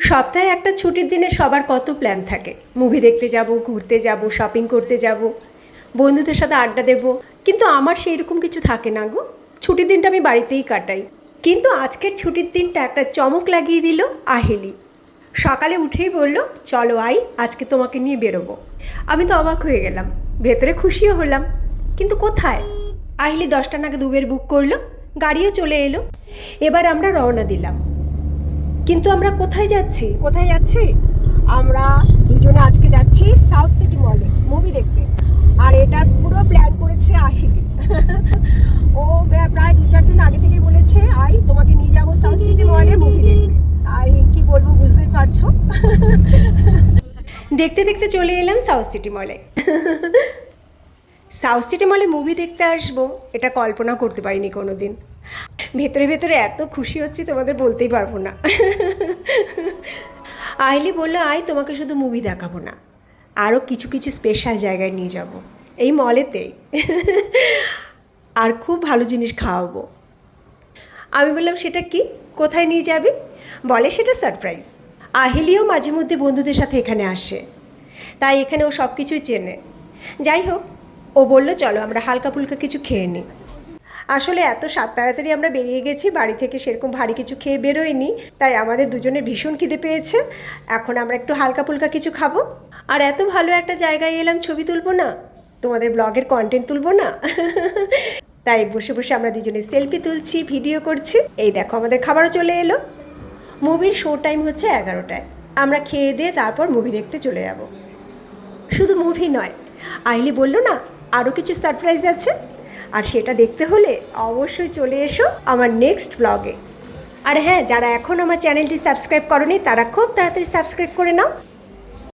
সপ্তাহে একটা ছুটির দিনে সবার কত প্ল্যান থাকে, মুভি দেখতে যাব, ঘুরতে যাব, শপিং করতে যাব, বন্ধুদের সাথে আড্ডা দেব। কিন্তু আমার সেই রকম কিছু থাকে না গো। ছুটির দিনটা আমি বাড়িতেই কাটাই। কিন্তু আজকের ছুটির দিনটা একটা চমক লাগিয়ে দিল আহেলি। সকালে উঠেই বলল, চলো আই, আজকে তোমাকে নিয়ে বেরোবো। আমি তো অবাক হয়ে গেলাম, ভেতরে খুশিও হলাম, কিন্তু কোথায়? আহিলি 10টা নাগাদ উবের বুক করলো, গাড়িও চলে এলো। এবার আমরা রওনা দিলাম। কিন্তু আমরা কোথায় যাচ্ছি? আমরা দুজনে আজকে যাচ্ছি সাউথ সিটি মলে মুভি দেখতে। আর এটার পুরো প্ল্যান করেছে আহিলি। ও প্রায় 2-4 দিন আগে থেকে বলেছে, আই তোমাকে নিয়ে যাবো সাউথ সিটি মলে মুভি দেখতে। তাই কি বলবো বুঝতেই পারছো। দেখতে দেখতে চলে এলাম সাউথ সিটি মলে। সাউথ সিটি মলে মুভি দেখতে আসবো এটা কল্পনা করতে পারিনি কোনো দিন। ভেতরে ভেতরে এত খুশি হচ্ছি তোমাদের বলতেই পারবো না। আইলি বললো, আই তোমাকে শুধু মুভি দেখাবো না, আরও কিছু কিছু স্পেশাল জায়গায় নিয়ে যাব এই মলেতেই। আর খুব ভালো জিনিস খাওয়াবো। আমি বললাম, সেটা কি, কোথায় নিয়ে যাবি? বলে সেটা সারপ্রাইজ। আহিলিও মাঝে মধ্যে বন্ধুদের সাথে এখানে আসে, তাই এখানে ও সব কিছুই চেনে। যাই হোক, ও বললো চলো আমরা হালকা ফুলকা কিছু খেয়ে নিই। আসলে এত তাড়াতাড়ি আমরা বেরিয়ে গেছি, বাড়ি থেকে সেরকম ভারী কিছু খেয়ে বেরোয়নি, তাই আমাদের দুজনের ভীষণ খিদে পেয়েছে। এখন আমরা একটু হালকা ফুলকা কিছু খাবো। আর এত ভালো একটা জায়গায় এলাম, ছবি তুলবো না, তোমাদের ব্লগের কন্টেন্ট তুলবো না? তাই বসে বসে আমরা দুজনে সেলফি তুলছি, ভিডিও করছি। এই দেখো আমাদের খাবারও চলে এলো। মুভির শো টাইম হচ্ছে 11টায়। আমরা খেয়ে দিয়ে তারপর মুভি দেখতে চলে যাব। শুধু মুভি নয়, আইলি বলল না আরও কিছু সারপ্রাইজ আছে, আর সেটা দেখতে হলে অবশ্যই চলে এসো আমার নেক্সট ব্লগে। আর হ্যাঁ, যারা এখন আমার চ্যানেলটি সাবস্ক্রাইব করোনি তারা খুব তাড়াতাড়ি সাবস্ক্রাইব করে নাও।